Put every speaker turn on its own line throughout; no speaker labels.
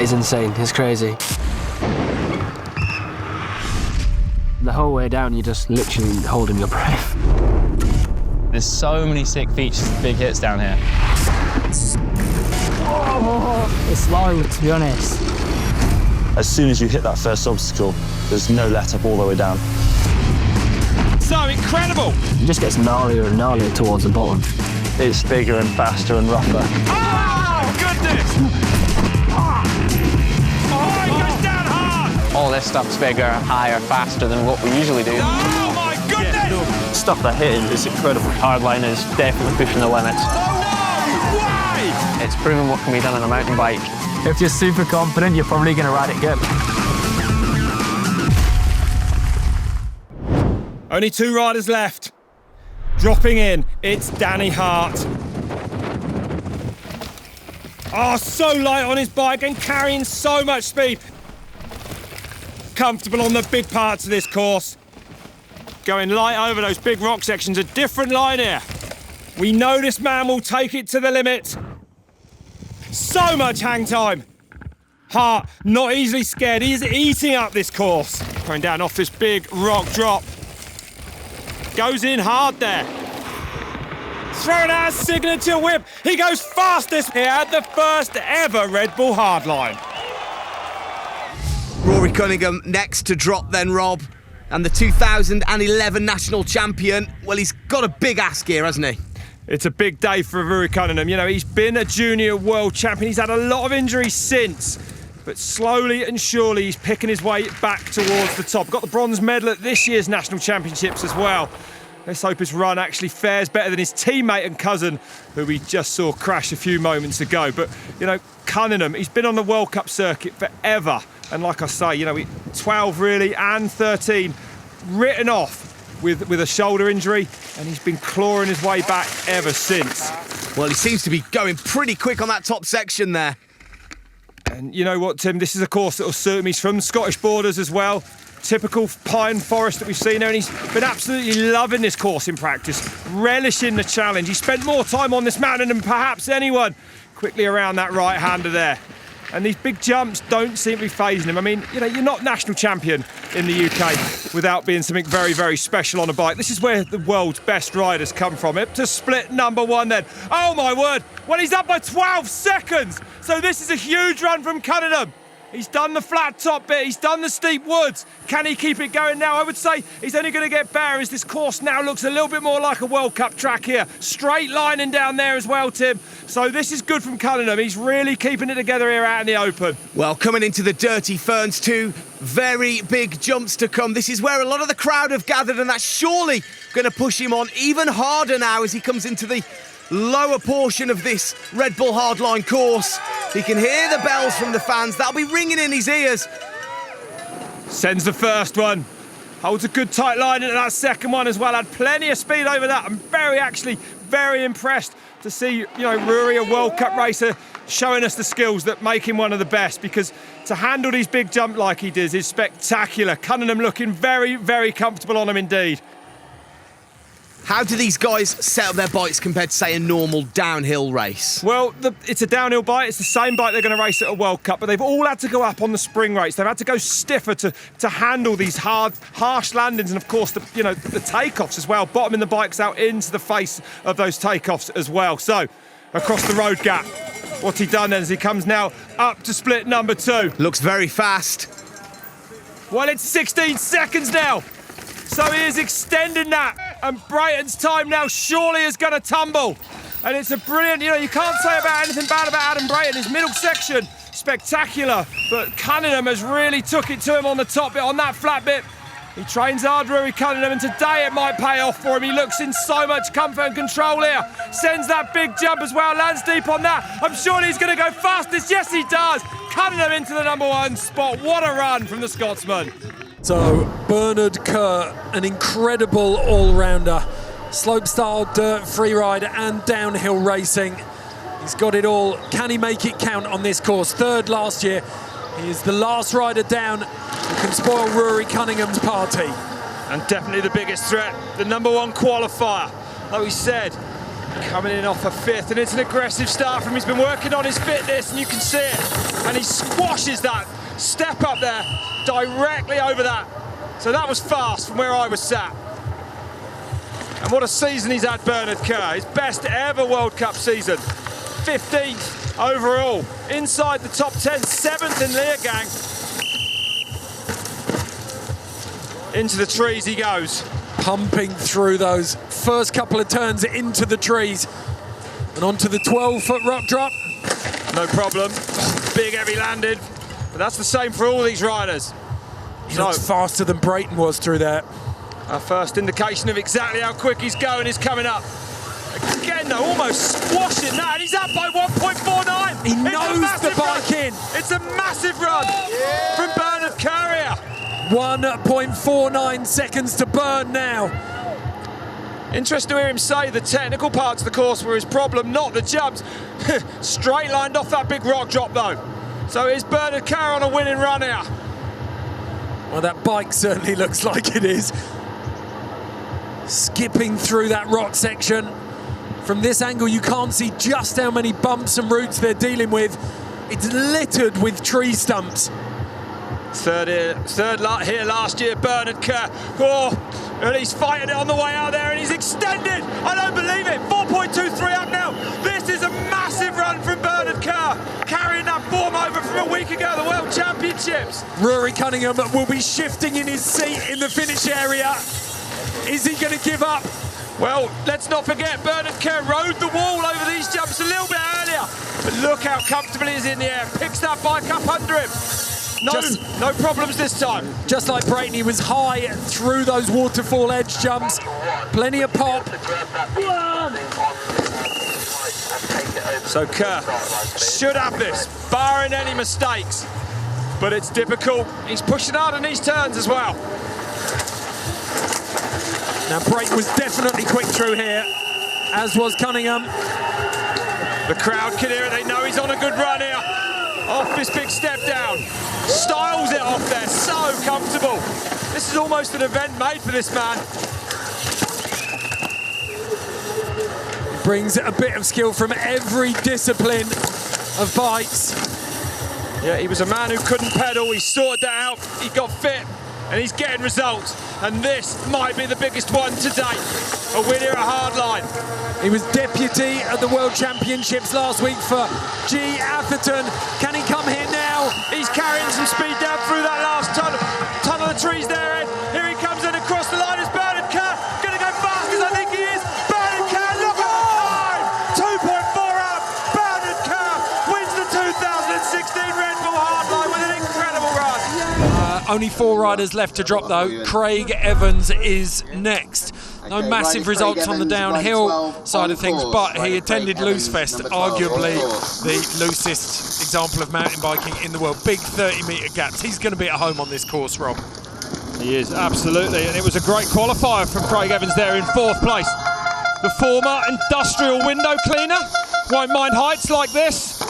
is insane, it's crazy. The whole way down, you're just literally holding your breath.
There's so many sick features and big hits down here.
It's slow, to be honest.
As soon as you hit that first obstacle, there's no let up all the way down.
So incredible!
It just gets gnarlier and gnarlier towards the bottom.
It's bigger and faster and rougher.
Oh, goodness! Oh, it goes down hard!
All this stuff's bigger, higher, faster than what we usually do.
Oh, my goodness!
Stuff they're hitting is incredible.
Hardline is definitely pushing the limits.
Oh, no! Why?
It's proven what can be done on a mountain bike.
If you're super confident, you're probably going to ride it good.
Only 2 riders left. Dropping in, it's Danny Hart. Oh, so light on his bike and carrying so much speed. Comfortable on the big parts of this course. Going light over those big rock sections, a different line here. We know this man will take it to the limit. So much hang time. Hart, not easily scared. He is eating up this course. Going down off this big rock drop. Goes in hard there. Throwing out a signature whip. He goes fastest here at the first ever Red Bull Hardline.
Ruaridh Cunningham next to drop then, Rob. And the 2011 national champion, well, he's got a big ask here, hasn't he?
It's a big day for Ruaridh Cunningham. You know, he's been a junior world champion. He's had a lot of injuries since. But slowly and surely, he's picking his way back towards the top. Got the bronze medal at this year's national championships as well. Let's hope his run actually fares better than his teammate and cousin, who we just saw crash a few moments ago. But, you know, Cunningham, he's been on the World Cup circuit forever. And like I say, you know, 12 really and 13 written off with a shoulder injury, and he's been clawing his way back ever since.
Well, he seems to be going pretty quick on that top section there.
And you know what, Tim, this is a course that will suit him. He's from the Scottish borders as well. Typical pine forest that we've seen there, and he's been absolutely loving this course in practice, relishing the challenge. He spent more time on this mountain than perhaps anyone. Quickly around that right-hander there. And these big jumps don't seem to be phasing him. I mean, you know, you're not national champion in the UK without being something very, very special on a bike. This is where the world's best riders come from. Up to split number 1 then. Oh, my word. Well, he's up by 12 seconds. So this is a huge run from Cunningham. He's done the flat top bit, he's done the steep woods. Can he keep it going now? I would say he's only going to get better as this course now looks a little bit more like a World Cup track here. Straight lining down there as well, Tim. So this is good from Cunningham. He's really keeping it together here out in the open.
Well, coming into the Dirty Ferns too, very big jumps to come. This is where a lot of the crowd have gathered, and that's surely going to push him on even harder now as he comes into the lower portion of this Red Bull Hardline course. He can hear the bells from the fans. That'll be ringing in his ears.
Sends the first one. Holds a good tight line into that second one as well. Had plenty of speed over that. I'm very impressed to see, you know, Ruaridh, a World Cup racer, showing us the skills that make him one of the best, because to handle these big jumps like he does is spectacular. Cunningham looking very, very comfortable on him indeed.
How do these guys set up their bikes compared to, say, a normal downhill race?
Well, it's a downhill bike. It's the same bike they're going to race at a World Cup, but they've all had to go up on the spring rates. They've had to go stiffer to handle these harsh landings, and of course, the takeoffs as well, bottoming the bikes out into the face of those takeoffs as well. So, across the road gap, what's he done then as he comes now up to split number 2?
Looks very fast.
Well, it's 16 seconds now. So he is extending that, and Brayton's time now surely is going to tumble. And it's a brilliant, you can't say anything bad about Adam Brayton. His middle section, spectacular, but Cunningham has really took it to him on the top bit, on that flat bit. He trains hard, Ruaridh Cunningham, and today it might pay off for him. He looks in so much comfort and control here. Sends that big jump as well, lands deep on that. I'm sure he's going to go fastest. Yes, he does. Cunningham into the number 1 spot. What a run from the Scotsman.
So Bernard Kerr, an incredible all-rounder. Slopestyle, dirt, freeride and downhill racing. He's got it all. Can he make it count on this course? 3rd last year. He is the last rider down who can spoil Ruaridh Cunningham's party.
And definitely the biggest threat, the number 1 qualifier. Like we said, Coming in off a fifth, and it's an aggressive start from him. He's been working on his fitness, and you can see it. And he squashes that step up there directly over that. So that was fast from where I was sat. And what a season he's had, Bernard Kerr. His best ever World Cup season. 15th overall. Inside the top 10, 7th in Leargang. Into the trees he goes.
Pumping through those first couple of turns into the trees and onto the 12-foot rock drop.
No problem. Big heavy landed. But that's the same for all these riders.
He looks faster than Brayton was through there.
Our first indication of exactly how quick he's going is coming up. Again, though, almost squashing that, and he's up by 1.49.
He knows the bike in.
It's a massive run from Bernard Kerr here.
1.49 seconds to burn now.
Interesting to hear him say the technical parts of the course were his problem, not the jumps. Straight lined off that big rock drop, though. So is Bernard Kerr on a winning run here?
Well, that bike certainly looks like it is. Skipping through that rock section. From this angle, you can't see just how many bumps and roots they're dealing with. It's littered with tree stumps.
Third here last year, Bernard Kerr. Oh, and he's fighting it on the way out there, and he's extended. I don't believe it. 4.23 up now. This is a massive run from Bernard Kerr, carrying that form over from a week ago, the World Championships.
Ruaridh Cunningham will be shifting in his seat in the finish area. Is he going to give up?
Well, let's not forget, Bernard Kerr rode the wall over these jumps a little bit earlier. But look how comfortably he's in the air. Picks that bike up under him. No problems this time.
Just like Brayton, he was high through those waterfall edge jumps. Plenty of pop.
So Kerr should have this, barring any mistakes. But it's difficult. He's pushing hard on these turns as well.
Now, Brayton was definitely quick through here, as was Cunningham.
The crowd can hear it. They know he's on a good run here. Off this big step down. Styles it off there. So comfortable. This is almost an event made for this man.
Brings a bit of skill from every discipline of bikes.
Yeah, he was a man who couldn't pedal. He sorted that out. He got fit. And he's getting results, and this might be the biggest one to date. A win here at Hardline.
He was deputy at the World Championships last week for Gee Atherton. Can he come here now?
He's carrying some speed down through that last ton of the trees there, Ed. Here he comes in across the line. It's Bernard Kerr. Going to go fast as I think he is. Bernard Kerr, look at the time! 2.4 out. Bernard Kerr wins the 2016 Red Bull Hardline with an incredible run.
Only 4 riders left to drop, though. Craig Evans is next. No massive results on the downhill side of things, but he attended Loose Fest, arguably the loosest example of mountain biking in the world. Big 30-metre gaps. He's going to be at home on this course, Rob.
He is, absolutely. And it was a great qualifier from Craig Evans there in 4th place. The former industrial window cleaner won't mind heights like this.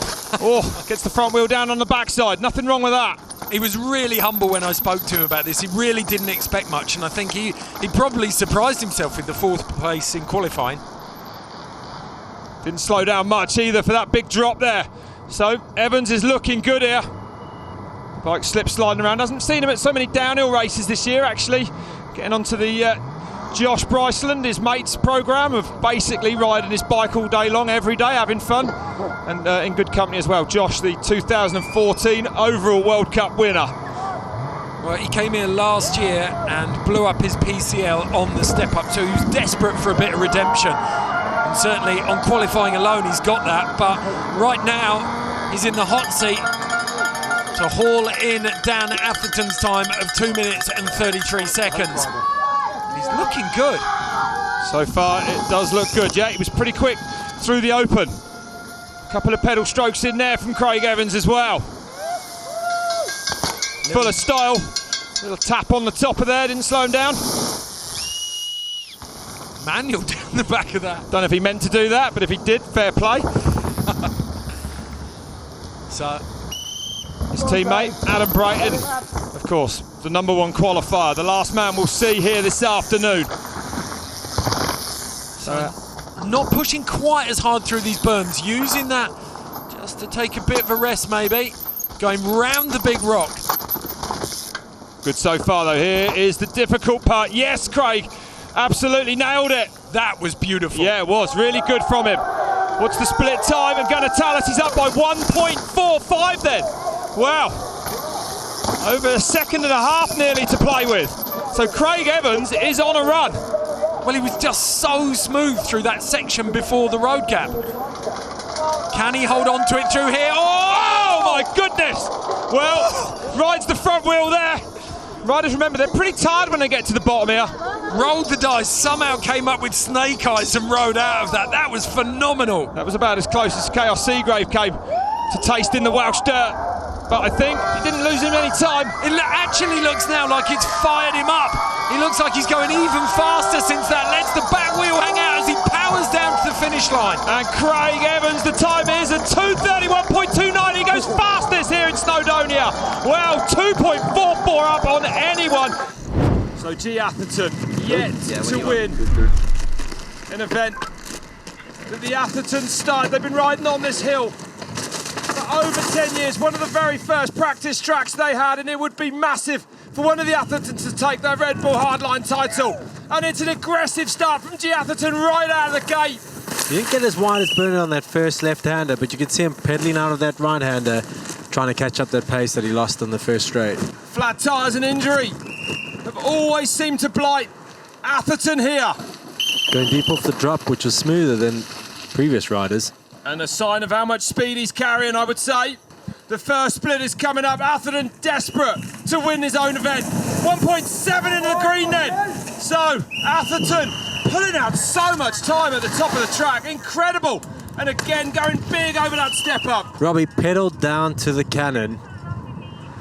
Oh, gets the front wheel down on the backside. Nothing wrong with that.
He was really humble when I spoke to him about this. He really didn't expect much, and I think he probably surprised himself with the 4th place in qualifying.
Didn't slow down much either for that big drop there. So Evans is looking good here. Bike slip sliding around. Hasn't seen him at so many downhill races this year, actually. Getting onto the Josh Bryceland, his mate's programme of basically riding his bike all day long, every day, having fun. And in good company as well. Josh, the 2014 overall World Cup winner.
Well, he came here last year and blew up his PCL on the step up, so he was desperate for a bit of redemption. And certainly on qualifying alone, he's got that. But right now, he's in the hot seat to haul in Dan Atherton's time of 2 minutes and 33 seconds. He's looking good.
So far, it does look good. Yeah, he was pretty quick through the open. Couple of pedal strokes in there from Craig Evans as well. Full of style. Little tap on the top of there, didn't slow him down.
Manual down the back of that.
Don't know if he meant to do that, but if he did, fair play.
So
his teammate, Adam Brayton, of course, the #1 qualifier. The last man we'll see here this afternoon.
So not pushing quite as hard through these berms, using that just to take a bit of a rest maybe. Going round the big rock.
Good so far though. Here is the difficult part. Yes, Craig, absolutely nailed it.
That was beautiful.
Yeah, it was really good from him. What's the split time? And Gunatalis is up by 1.45 then. Wow. Over a second and a half nearly to play with. So Craig Evans is on a run.
Well, he was just so smooth through that section before the road gap. Can he hold on to it through here?
Oh my goodness! Well, rides the front wheel there. Riders, remember, they're pretty tired when they get to the bottom here.
Rolled the dice, somehow came up with snake eyes and rode out of that. That was phenomenal.
That was about as close as Chaos Seagrave came to tasting the Welsh dirt. But I think he didn't lose him any time.
It actually looks now like it's fired him up. He looks like he's going even faster since that lets the back wheel hang out as he powers down to the finish line.
And Craig Evans, the time is at 2:31.29. He goes fastest here in Snowdonia. Well, 2.44 up on anyone. So Gee Atherton yet to win an event that the Athertons started. They've been riding on this hill for over 10 years. One of the very first practice tracks they had, and it would be massive for one of the Athertons to take their Red Bull Hardline title. And it's an aggressive start from Gee Atherton right out of the gate.
He didn't get as wide as Bernard on that first left-hander, but you could see him pedaling out of that right-hander, trying to catch up that pace that he lost on the first straight.
Flat tyres and injury have always seemed to blight Atherton here.
Going deep off the drop, which was smoother than previous riders.
And a sign of how much speed he's carrying, I would say. The first split is coming up. Atherton desperate to win his own event. 1.7 into the green then. So Atherton pulling out so much time at the top of the track. Incredible. And again going big over that step up.
Robbie pedaled down to the cannon.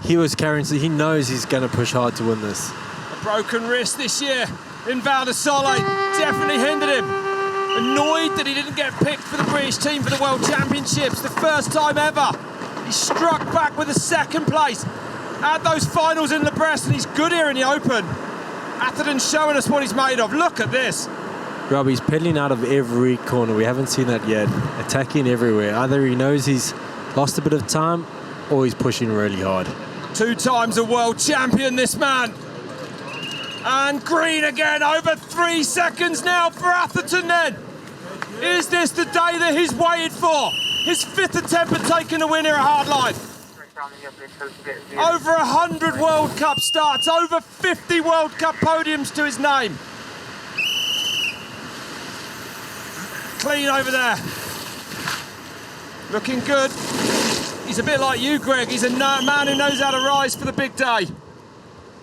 He was carrying, so he knows he's going to push hard to win this.
A broken wrist this year in Val di Sole definitely hindered him. Annoyed that he didn't get picked for the British team for the World Championships, the first time ever. He struck back with a second place at those finals in Brest, and he's good here in the Open. Atherton's showing us what he's made of. Look at this.
Robbie's pedaling out of every corner. We haven't seen that yet. Attacking everywhere. Either he knows he's lost a bit of time or he's pushing really hard.
2 times a world champion, this man. And green again, over 3 seconds now for Atherton then. Is this the day that he's waited for? His 5th attempt at taking a win here at Hardline. Over 100 World Cup starts, over 50 World Cup podiums to his name. Clean over there. Looking good. He's a bit like you, Greg. He's a man who knows how to rise for the big day.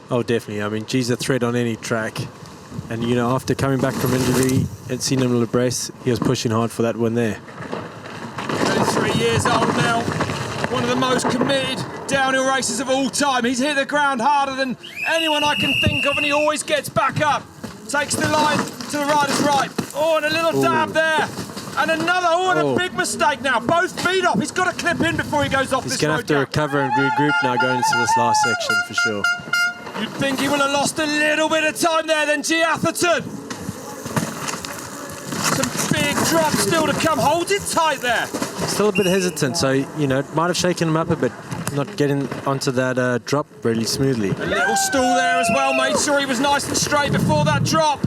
Oh, definitely. I mean, Gee's a threat on any track. And, you know, after coming back from injury and seeing him in Brest, he was pushing hard for that win there.
33 years old now. One of the most committed downhill racers of all time. He's hit the ground harder than anyone I can think of, and he always gets back up. Takes the line to the rider's right. Oh, and a little dab there. And another, and a big mistake now. Both feet off. He's got to clip in before he goes off this road.
He's going to have to recover and regroup now going into this last section for sure.
You'd think he would have lost a little bit of time there then, Gee Atherton. Some big drops still to come. Holds it tight there.
Still a bit hesitant, so, you know, it might have shaken him up a bit, not getting onto that drop really smoothly.
A little stall there as well, made sure he was nice and straight before that drop.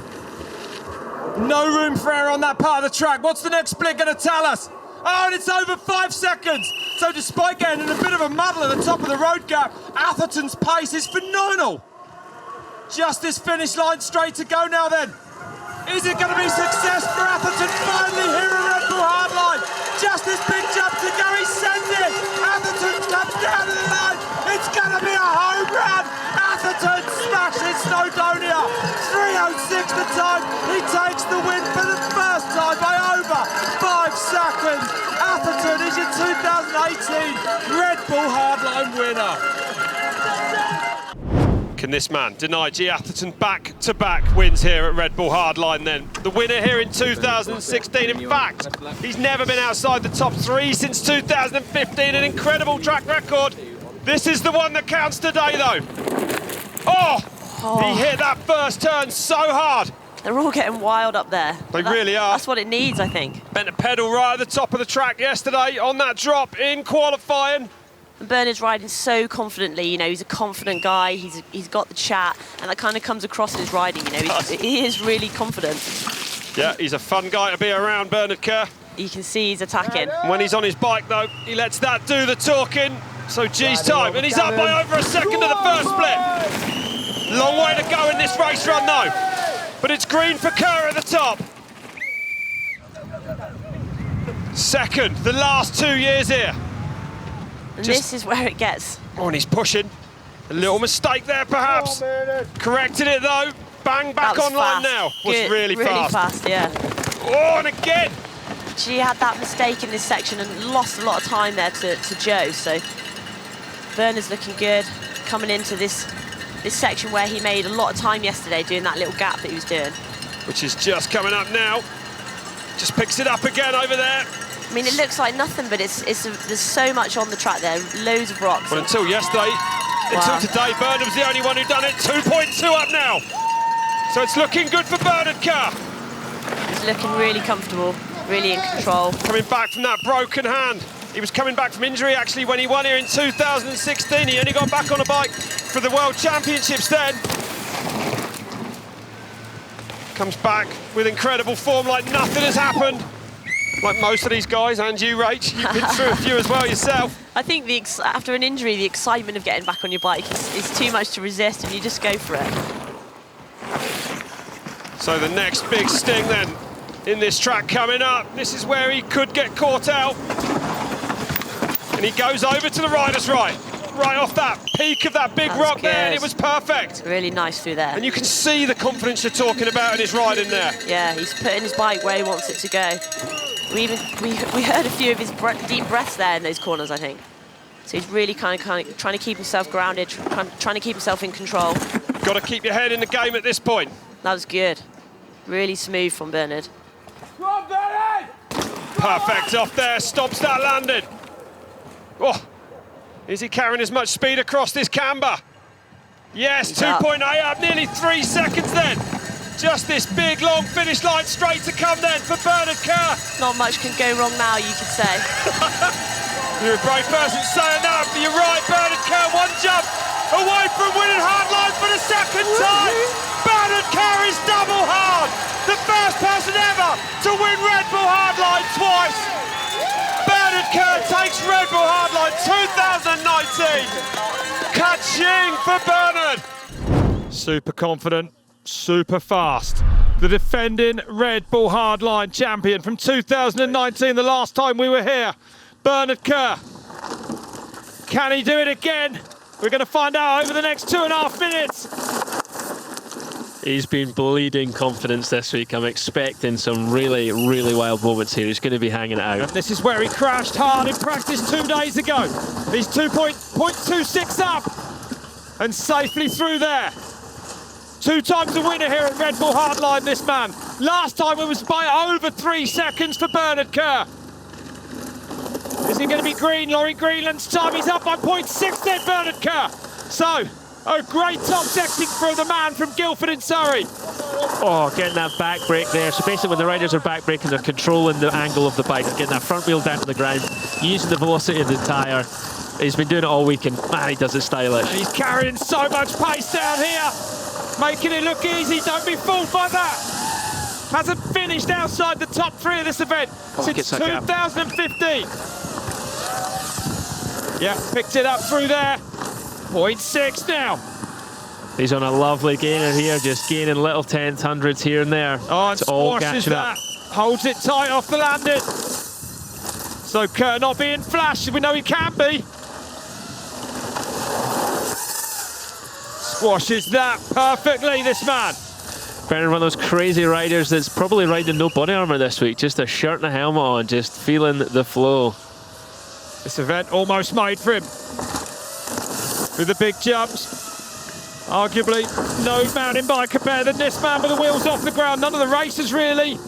No room for error on that part of the track. What's the next split going to tell us? Oh, and it's over 5 seconds. So despite getting in a bit of a muddle at the top of the road gap, Atherton's pace is phenomenal. Just this finish line straight to go now then. Is it going to be success for Atherton finally here at Red Bull Hardline? Just this big jump to go, he sends it. Atherton comes down to the line. It's going to be a home run. Atherton smashes Snowdonia. 3:06 the time. He takes the win for the first time by over 5 seconds. Atherton is your 2018 Red Bull Hardline winner. Can this man deny Gee Atherton back-to-back wins here at Red Bull Hardline then? The winner here in 2016. In fact, he's never been outside the top 3 since 2015. An incredible track record. This is the one that counts today though. Oh, he hit that first turn so hard.
They're all getting wild up there.
They really are.
That's what it needs, I think.
Bent a pedal right at the top of the track yesterday on that drop in qualifying.
And Bernard's riding so confidently, you know, he's a confident guy, he's got the chat, and that kind of comes across in his riding, you know, he is really confident.
Yeah, he's a fun guy to be around, Bernard Kerr.
You can see he's attacking.
When he's on his bike, though, he lets that do the talking. So Gee's time, and he's up by over a second to the first split. Long way to go in this race run, though. But it's green for Kerr at the top. Second, the last 2 years here.
And this is where it gets.
Oh, and he's pushing. A little mistake there, perhaps. Corrected it, though. Bang, back online now. Was really fast.
Really fast, yeah.
Oh, and again.
She had that mistake in this section and lost a lot of time there to Joe, so Bernard's looking good. Coming into this section where he made a lot of time yesterday doing that little gap that he was doing.
Which is just coming up now. Just picks it up again over there.
I mean, it looks like nothing, but there's so much on the track there, loads of rocks.
Well, until yesterday, until today, Bernard was the only one who done it. 2.2 up now. So it's looking good for Bernard Kerr.
He's looking really comfortable, really in control.
Coming back from that broken hand. He was coming back from injury, actually, when he won here in 2016. He only got back on a bike for the World Championships then. Comes back with incredible form like nothing has happened. Like most of these guys, and you, Rach, you've been through a few as well yourself.
I think after an injury, the excitement of getting back on your bike is too much to resist, and you just go for it.
So the next big sting then in this track coming up. This is where he could get caught out. And he goes over to the rider's right off that peak of that big rock there, and it was perfect.
Really nice through there.
And you can see the confidence you're talking about in his riding there.
Yeah, he's putting his bike where he wants it to go. We heard a few of his deep breaths there in those corners, I think. So he's really kind of trying to keep himself grounded, trying to keep himself in control.
Got to keep your head in the game at this point.
That was good. Really smooth from Bernard.
Perfect off there, stops that landing. Oh, is he carrying as much speed across this camber? Yes, 2.8 up, nearly 3 seconds then. Just this big, long finish line straight to come then for Bernard Kerr.
Not much can go wrong now, you could say.
You're a brave person saying that, but you're right, Bernard Kerr, one jump away from winning Hardline for the second time. Bernard Kerr is double hard. The first person ever to win Red Bull Hardline twice. Bernard Kerr takes Red Bull Hardline 2019. Ka-ching for Bernard. Super confident, super fast. The defending Red Bull Hardline champion from 2019, the last time we were here. Bernard Kerr. Can he do it again? We're going to find out over the next 2.5 minutes.
He's been bleeding confidence this week. I'm expecting some really, really wild moments here. He's going to be hanging it out.
And this is where he crashed hard in practice 2 days ago. He's 2.26 up and safely through there. 2 times the winner here at Red Bull Hardline, this man. Last time it was by over 3 seconds for Bernard Kerr. Is he going to be green? Laurie Greenland's time. He's up by 0.6 then, Bernard Kerr. So, a great top secting for the man from Guildford in Surrey.
Oh, getting that back brake there. So basically when the riders are back braking, they're controlling the angle of the bike, getting that front wheel down to the ground, using the velocity of the tyre. He's been doing it all weekend. Man, he does it stylish.
And he's carrying so much pace down here, making it look easy. Don't be fooled by that. Hasn't finished outside the top 3 of this event since 2015. Yeah, picked it up through there. 0.6 now.
He's on a lovely gainer here, just gaining little 10/100s here and there.
Oh, and
it's all
squashes
catching
that.
up.
Holds it tight off the landing. So Kerr not being flashed, we know he can be. Squashes that perfectly, this man.
Bernard, one of those crazy riders that's probably riding no body armour this week, just a shirt and a helmet on, just feeling the flow.
This event almost made for him. With the big jumps. Arguably, no mountain biker better than this man with the wheels off the ground. None of the racers, really.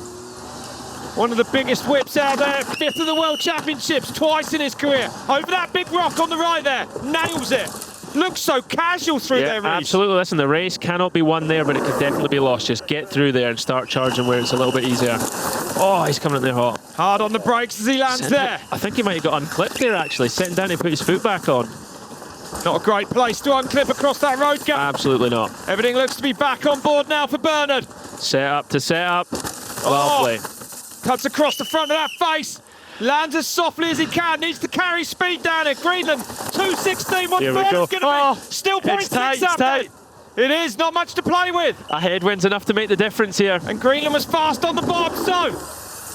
One of the biggest whips out there. 5th of the World Championships, twice in his career. Over that big rock on the right there. Nails it. looks so casual through there, Reece.
Absolutely. Listen, the race cannot be won there, but it can definitely be lost. Just get through there and start charging where it's a little bit easier. Oh, he's coming in there hot.
Hard on the brakes as he lands there.
I think he might have got unclipped there, actually. Sitting down to put his foot back on.
Not a great place to unclip across that road gap.
Absolutely not.
Everything looks to be back on board now for Bernard.
Set up to set up. Lovely.
Cuts across the front of that face. Lands as softly as he can. Needs to carry speed down it. Greenland, 2:16. What's Bernard's going to be? Still 0.6 up.
Tight.
It is. Not much to play with.
A headwind's enough to make the difference here.
And Greenland was fast on the bottom. So,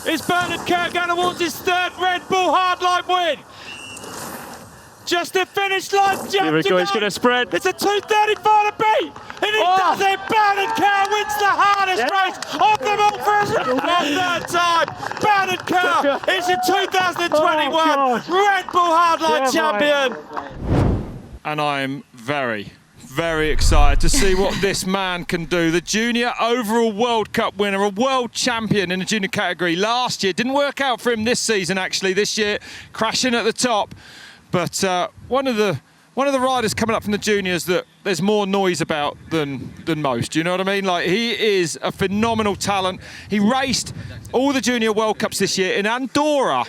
is Bernard Kerr going towards his third Red Bull Hardline win? Just the finish line jump.
Here we go, he's going to sprint.
It's a 2:34 to beat. And he does it. Bernard Kerr wins the hardest race of them all for his third time. Bernard Kerr is your 2021 Red Bull Hardline champion. And I'm very, very excited to see what this man can do. The junior overall World Cup winner, a world champion in the junior category last year. Didn't work out for him this season, actually. This year, crashing at the top. But one of the riders coming up from the juniors that there's more noise about than most. Do you know what I mean? Like, he is a phenomenal talent. He raced all the junior World Cups this year in Andorra.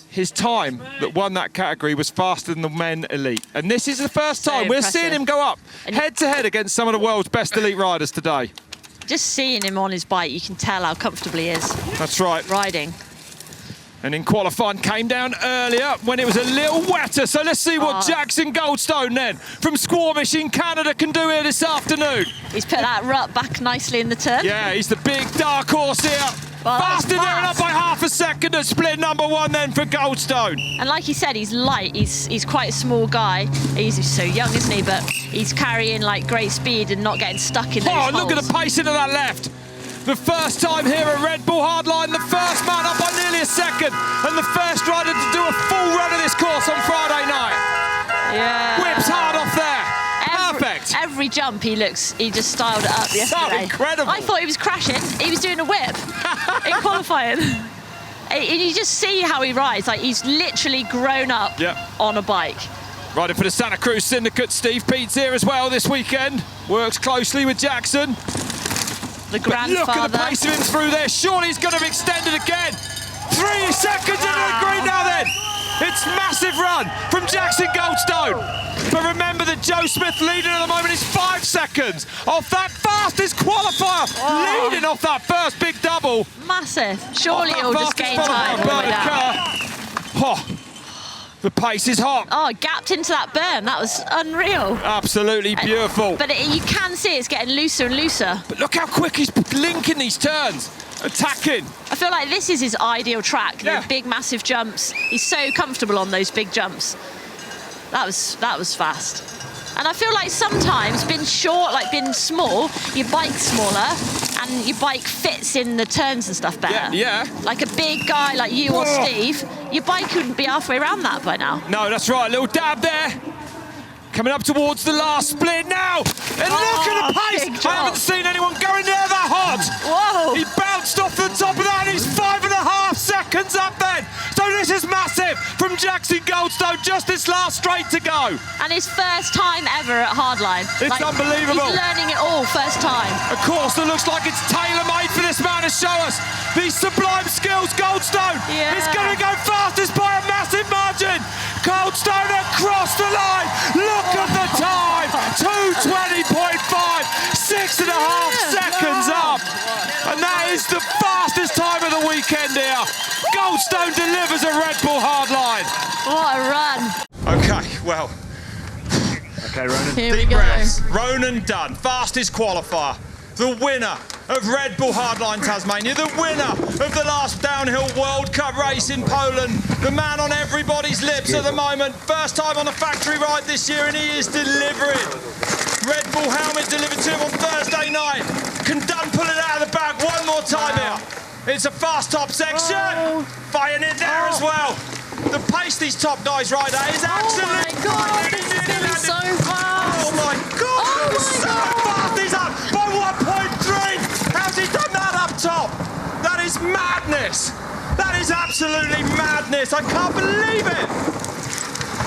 His time that won that category was faster than the men elite. And this is the first time we're seeing him go up head to head against some of the world's best elite riders today.
Just seeing him on his bike, you can tell how comfortable he is.
That's right.
Riding.
And in qualifying, came down earlier when it was a little wetter. So let's see what Jackson Goldstone then from Squamish in Canada can do here this afternoon.
He's put that rut back nicely in the turn.
Yeah, he's the big dark horse here.
Well,
fast in there and up by half a second at split number one then for Goldstone.
And like he said, he's light. He's quite a small guy. He's so young, isn't he? But he's carrying like great speed and not getting stuck in those holes.
Look at the pace into that left. The first time here at Red Bull Hardline, the first man up by nearly a second, and the first rider to do a full run of this course on Friday night.
Yeah.
Whips hard off there. Perfect.
Every jump he just styled it up yesterday.
So incredible.
I thought he was crashing. He was doing a whip in qualifying. And you just see how he rides. Like, he's literally grown up on a bike.
Riding for the Santa Cruz Syndicate, Steve Pete's here as well this weekend. Works closely with Jackson.
The grandfather.
Look at the pace of him through there. Surely he's going to be extended again. 3 seconds into the green now then. It's massive run from Jackson Goldstone. But remember that Joe Smith leading at the moment is 5 seconds off that fastest qualifier. Leading off that first big double.
Massive. Surely he'll just gain time all the way down.
The pace is hot.
Gapped into that berm. That was unreal.
Absolutely beautiful.
But you can see it's getting looser and looser.
But look how quick he's linking these turns. Attacking.
I feel like this is his ideal track. The big, massive jumps. He's so comfortable on those big jumps. That was fast. And I feel like sometimes being short, like being small, your bike's smaller and your bike fits in the turns and stuff better.
Yeah.
Like a big guy like you or Steve, your bike wouldn't be halfway around that by now.
No, that's right. A little dab there. Coming up towards the last split now. And look at the pace. I haven't seen anyone going near that hard.
Whoa.
He bounced off the top of that and he's 5.5 seconds up then. So this is massive from Jackson Goldstone. Just this last straight to go.
And his first time ever at Hardline.
It's unbelievable.
He's learning it all first time.
A course that looks like it's tailor-made for this man to show us these sublime skills. Goldstone is going to go fastest by a massive margin. Goldstone across the line. Look at the time. 2:20.5. 6.5 seconds up. And that is the fastest time of the weekend here. Goldstone delivers a Red Bull Hardline.
What a run.
Okay, well.
Okay, Ronan.
Here we go.
Ronan Dunne, fastest qualifier. The winner of Red Bull Hardline Tasmania, the winner of the last downhill World Cup race in Poland, the man on everybody's lips at the moment, first time on a factory ride this year and he is delivering. Red Bull helmet delivered to him on Thursday night. Can Dunne pull it out of the bag one more time here? It's a fast top section, firing it there as well. The pace these top guys ride at is absolutely...
Oh my God, this is going to be so fast.
Oh my God, so fast. He's up by 1.3. How's he done that up top? That is madness. That is absolutely madness. I can't believe it.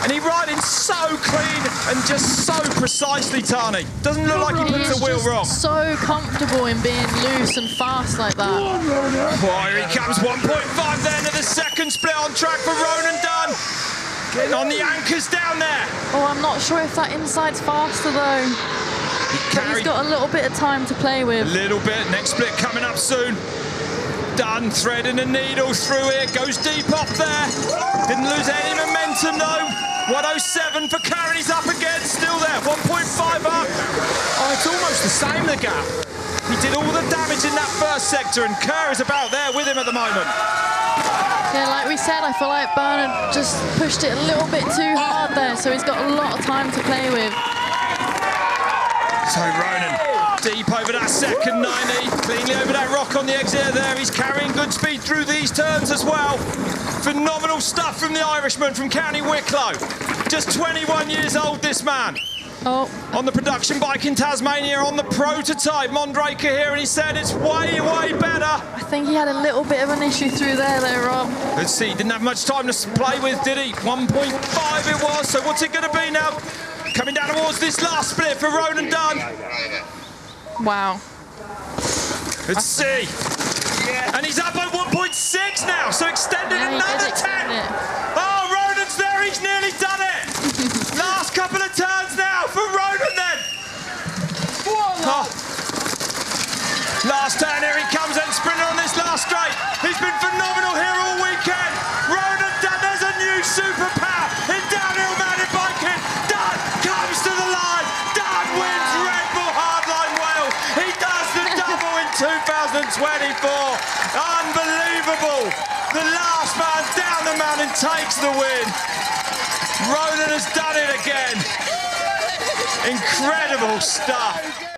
And he riding so clean and just so precisely, Tani. Doesn't look like he puts the wheel wrong.
So comfortable in being loose and fast like that.
Oh, here he comes, 1.5 then to the second split on track for Ronan Dunne. Getting on the anchors down there.
Oh, I'm not sure if that inside's faster though. He's got a little bit of time to play with.
A little bit, next split coming up soon. Dunne threading the needle through here, goes deep off there. Didn't lose any momentum though. 107 for Kerr, he's up again, still there, 1.5 up. Oh, it's almost the same, the gap. He did all the damage in that first sector and Kerr is about there with him at the moment.
Yeah, like we said, I feel like Bernard just pushed it a little bit too hard there, so he's got a lot of time to play with.
So Ronan, deep over that second 90, cleanly over that rock on the exit there. He's carrying good speed through these turns as well. Phenomenal stuff from the Irishman from County Wicklow. Just 21 years old, this man.
Oh.
On the production bike in Tasmania, on the prototype, Mondraker here, and he said it's way, way better.
I think he had a little bit of an issue through there, Rob.
Let's see, didn't have much time to play with, did he? 1.5 it was, so what's it going to be now? Coming down towards this last split for Ronan Dunne.
Wow.
Let's see. And he's up by 1.6 now, so extended another 10. Oh, Ronan's there, he's nearly done it. Last couple of turns now for Ronan then. Oh. Last turn, here he comes and sprinting on this last straight. He's been phenomenal here all weekend. Ronan Dunne, there's a new superpower in downhill mountain biking. Dunne comes to the line. Dunne wins Red Bull Hardline Wales. He does the double in 2024. Unbelievable. The last man down the mountain takes the win. Ronan has done it again. Incredible stuff.